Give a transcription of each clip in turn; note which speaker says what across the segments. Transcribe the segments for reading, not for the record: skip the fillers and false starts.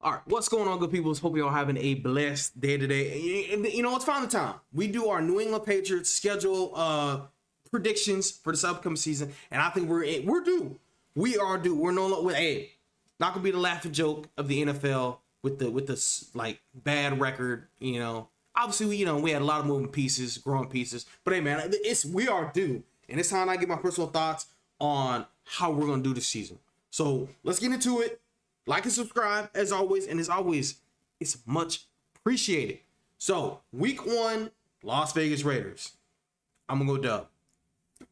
Speaker 1: All right, what's going on, good people? Hope you're all having a blessed day today. And you know, it's finally time. We do our New England Patriots schedule predictions for this upcoming season, and I think we're due. We are due. We're no longer not gonna be the laughing joke of the NFL with this like bad record. You know, obviously we had a lot of moving pieces, growing pieces, but hey man, we are due, and it's time I give my personal thoughts on how we're gonna do this season. So let's get into it. Like and subscribe as always, and as always, it's much appreciated. So week 1, Las Vegas Raiders. I'm gonna go dub.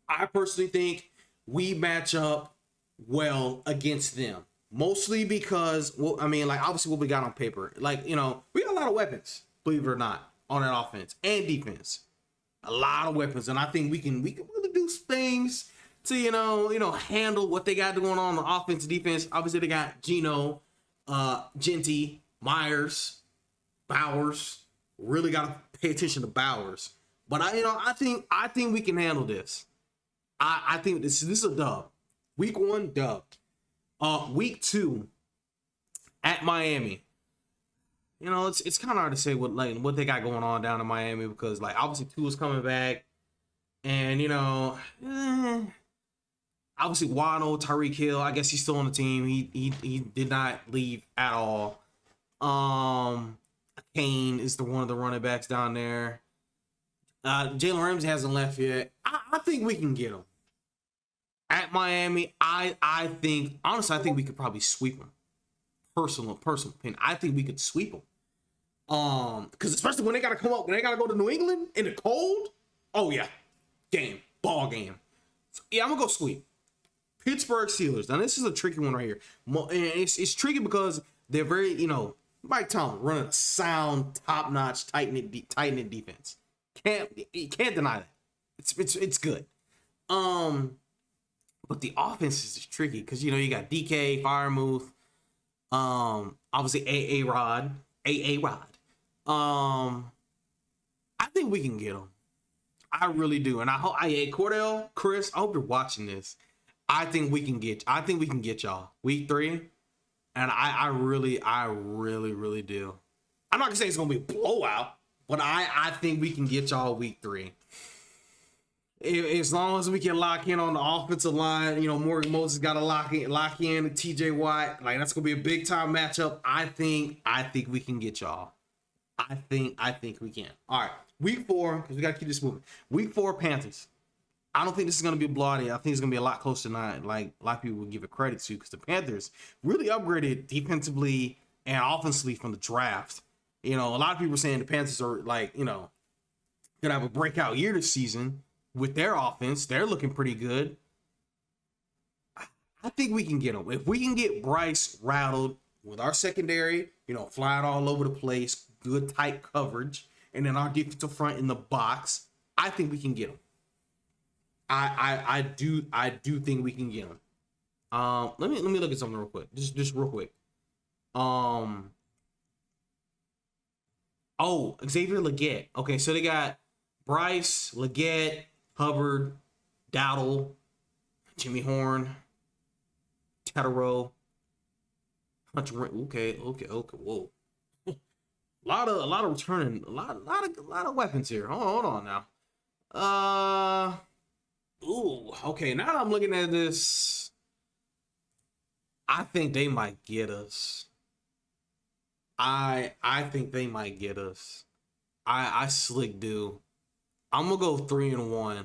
Speaker 1: I personally think we match up well against them, mostly because, well, I mean, like obviously what we got on paper, like we got a lot of weapons, believe it or not, on that offense and defense, a lot of weapons, and I think we can really do things to handle what they got going on the offense, defense. Obviously, they got Geno, Genty, Myers, Bowers. Really got to pay attention to Bowers. But I think we can handle this. I think this is a dub. Week 1 dub. Week 2 at Miami. It's kind of hard to say what they got going on down in Miami because obviously Tua's coming back, and obviously Waddle, Tyreek Hill, I guess he's still on the team. He did not leave at all. Kane is one of the running backs down there. Jalen Ramsey hasn't left yet. I think we can get him. At Miami, I think we could probably sweep them. Personal opinion. I think we could sweep them. Because especially when they gotta come up, when they gotta go to New England in the cold. Oh yeah, ball game. So, yeah, I'm gonna go sweep. Pittsburgh Steelers. Now this is a tricky one right here. And it's tricky because they're very, Mike Tomlin running a sound, top-notch, tight-knit defense. You can't deny that. It's good. But the offense is just tricky because you got DK, Firemuth, obviously A Rod. I think we can get them. I really do, and I hope. Cordell, Chris, I hope you're watching this. I think we can get y'all week 3, and I really do. I'm not gonna say it's gonna be a blowout, but I think we can get y'all week 3. As long as we can lock in on the offensive line, Morgan Moses got to lock in TJ Watt. That's gonna be a big time matchup. I think we can get y'all. I think we can. All right, week 4, because we gotta keep this moving. Week 4, Panthers. I don't think this is going to be a blowout. I think it's going to be a lot closer than a lot of people would give it credit to, because the Panthers really upgraded defensively and offensively from the draft. A lot of people are saying the Panthers are going to have a breakout year this season with their offense. They're looking pretty good. I think we can get them. If we can get Bryce rattled with our secondary, flying all over the place, good tight coverage, and then our defensive front in the box, I think we can get them. I do think we can get him. Let me look at something real quick. Just real quick. Xavier Legette. Okay, so they got Bryce, Legette, Hubbard, Dowdle, Jimmy Horn, Tetero, Hunter. Okay. Whoa. a lot of returning. A lot of weapons here. Hold on now. Ooh, okay, now that I'm looking at this, I think they might get us. I think they might get us. I slick do. I'm gonna go 3-1.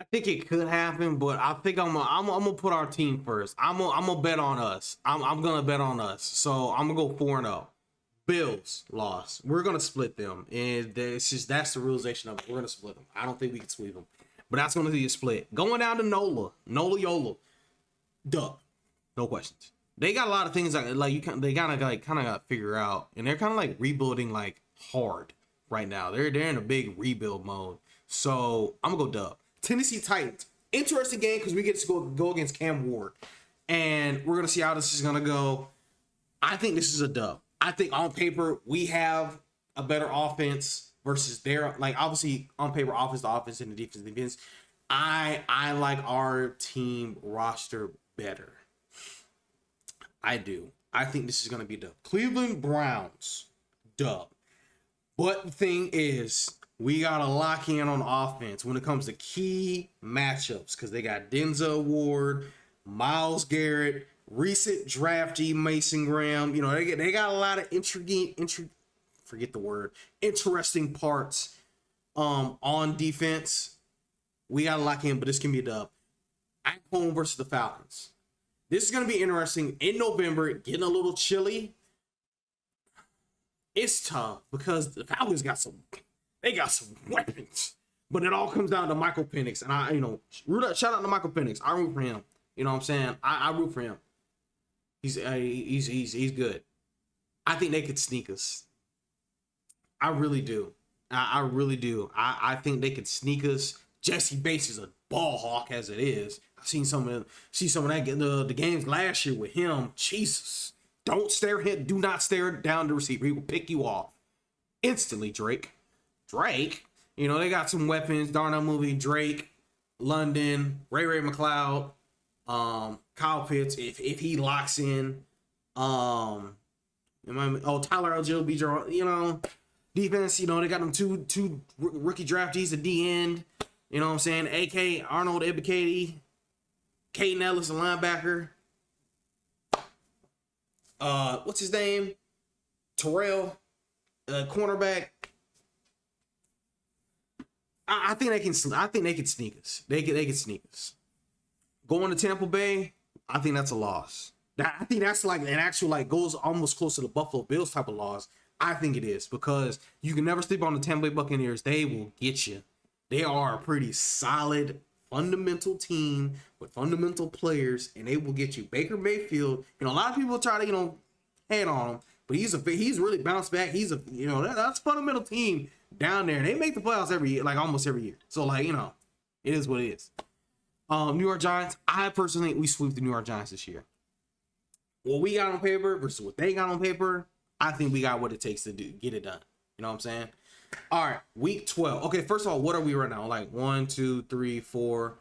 Speaker 1: I think it could happen, but I think I'm gonna put our team first. I'm gonna bet on us. I'm gonna bet on us. So I'm gonna go 4-0. Bills lost. We're gonna split them, and that's the realization of it. We're gonna split them. I don't think we can sweep them, but that's gonna be a split. Going down to Nola Yola, dub, no questions. They got a lot of things they gotta kind of figure out, and they're kind of rebuilding hard right now. They're in a big rebuild mode. So I'm gonna go dub. Tennessee Titans, interesting game because we get to go against Cam Ward, and we're gonna see how this is gonna go. I think this is a dub. I think on paper we have a better offense versus their obviously on paper offense to offense and the defense. I like our team roster better. I do. I think this is going to be the Cleveland Browns dub. But the thing is, we got to lock in on offense when it comes to key matchups because they got Denzel Ward, Myles Garrett, recent draftee Mason Graham. You know, they got a lot of interesting parts on defense. We got to lock in, but this can be a dub. At home versus the Falcons. This is going to be interesting. In November, getting a little chilly. It's tough because the Falcons got some weapons. But it all comes down to Michael Penix. And shout out to Michael Penix. I root for him. You know what I'm saying? I root for him. He's good. I think they could sneak us. I really do. I really do. I think they could sneak us. Jesse Bates is a ball hawk as it is. I've seen some of that the games last year with him. Jesus. Do not stare down the receiver. He will pick you off instantly, Drake. You know, they got some weapons. Darnell Movie, Drake, London, Ray McLeod, Kyle Pitts, if he locks in. Tyler Algier, you know, defense, you know, they got them two rookie draftees at the end. You know what I'm saying? AK Arnold Ebiketie, Caden Ellis, a linebacker. What's his name? Terrell, cornerback. I think they can sneak us. They can sneak us. Going to Tampa Bay, I think that's a loss. I think that's like an actual goes almost close to the Buffalo Bills type of loss. I think it is because you can never sleep on the Tampa Bay Buccaneers. They will get you. They are a pretty solid, fundamental team with fundamental players, and they will get you. Baker Mayfield, you know, a lot of people try to, hate on him, but he's really bounced back. He's that's a fundamental team down there, and they make the playoffs every year, almost every year. So it is what it is. New York Giants. I personally think we sweep the New York Giants this year. What we got on paper versus what they got on paper, I think we got what it takes to get it done. You know what I'm saying? All right, week 12. Okay, first of all, what are we right now? 1, 2, 3, 4.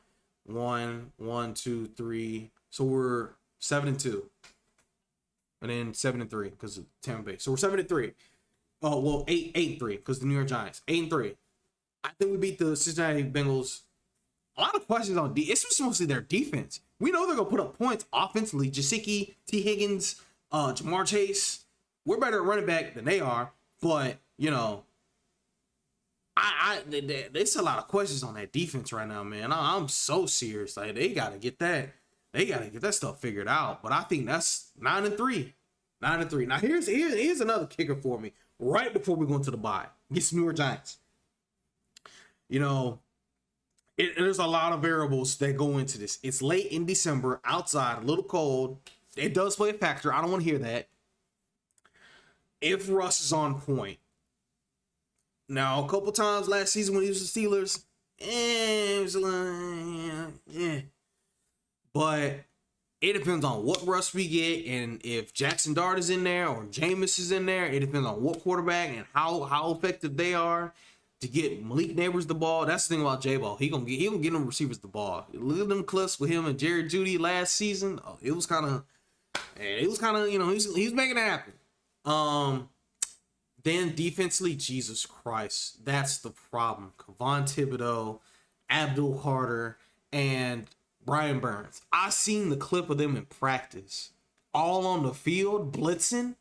Speaker 1: 1, 2, 3. So we're 7-2. And then 7-3 because of Tampa Bay. So we're 7-3. Oh, well, 8-3 because the New York Giants. 8-3. I think we beat the Cincinnati Bengals. A lot of questions on it's mostly their defense. We know they're gonna put up points offensively. Gesicki, T. Higgins, Jamar Chase. We're better at running back than they are, but there's a lot of questions on that defense right now, man. I'm so serious. They gotta get that. They gotta get that stuff figured out. But I think that's 9-3. 9-3. Now here's another kicker for me. Right before we go into the bye, against the New York Giants. There's a lot of variables that go into this. It's late in December, outside, a little cold. It does play a factor. I don't want to hear that. If Russ is on point. Now, a couple times last season when he was the Steelers, it was But it depends on what Russ we get, and if Jackson Dart is in there or Jameis is in there. It depends on what quarterback and how effective they are to get Malik Neighbors the ball. That's the thing about J-Ball. He gonna get them receivers the ball. Look at them clips with him and Jerry Jeudy last season. Oh, he was kind of he's making it happen. Then defensively, Jesus Christ, that's the problem. Kevon Thibodeau, Abdul Carter, and Brian Burns. I seen the clip of them in practice, all on the field blitzing.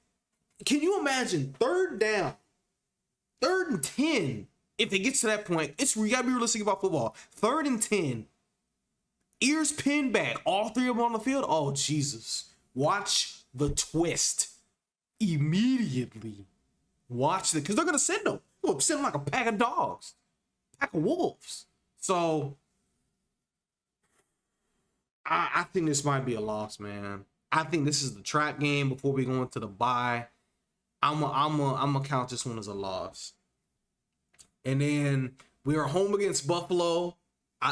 Speaker 1: Can you imagine 3rd down, 3rd and 10? If it gets to that point, we gotta be realistic about football. 3rd and 10, ears pinned back, all 3 of them on the field. Oh Jesus! Watch the twist immediately. Watch it, because they're gonna send them. They'll send them like a pack of dogs, pack of wolves. So I think this might be a loss, man. I think this is the trap game before we go into the bye. I'm gonna count this one as a loss. And then we are home against Buffalo.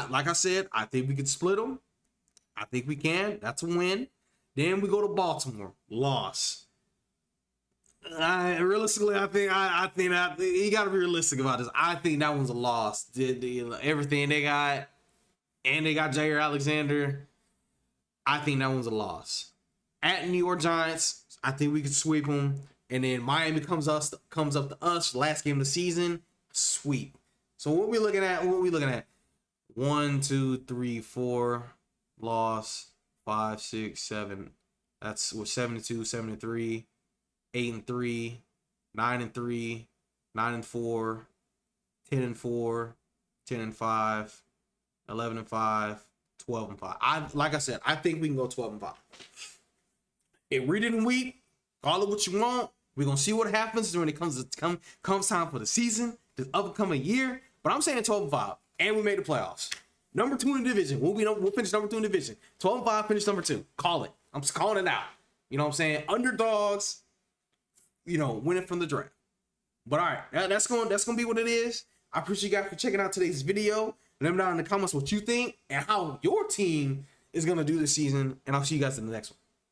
Speaker 1: Like I said, I think we can split them. I think we can. That's a win. Then we go to Baltimore. Loss. Realistically, I think that you got to be realistic about this. I think that one's a loss. Everything they got, and they got Jair Alexander. I think that one's a loss. At New York Giants, I think we can sweep them. And then Miami comes up to us last game of the season, sweep. So what we looking at? 1, 2, 3, 4, loss, 5, 6, 7. That's what 7-2, 7-3, 8-3, 9-3, 9-4, 10-4, 10-5, 11-5, 12-5. Like I said, I think we can go 12-5. If we didn't weep, call it what you want. We're gonna see what happens when it comes time for the season, this upcoming year. But I'm saying 12-5, and we made the playoffs. Number 2 in the division. We'll finish number 2 in the division. 12-5, finish number 2. Call it. I'm just calling it out. You know what I'm saying? Underdogs, winning from the draft. But all right, that's gonna be what it is. I appreciate you guys for checking out today's video. Let me know in the comments what you think and how your team is gonna do this season. And I'll see you guys in the next one.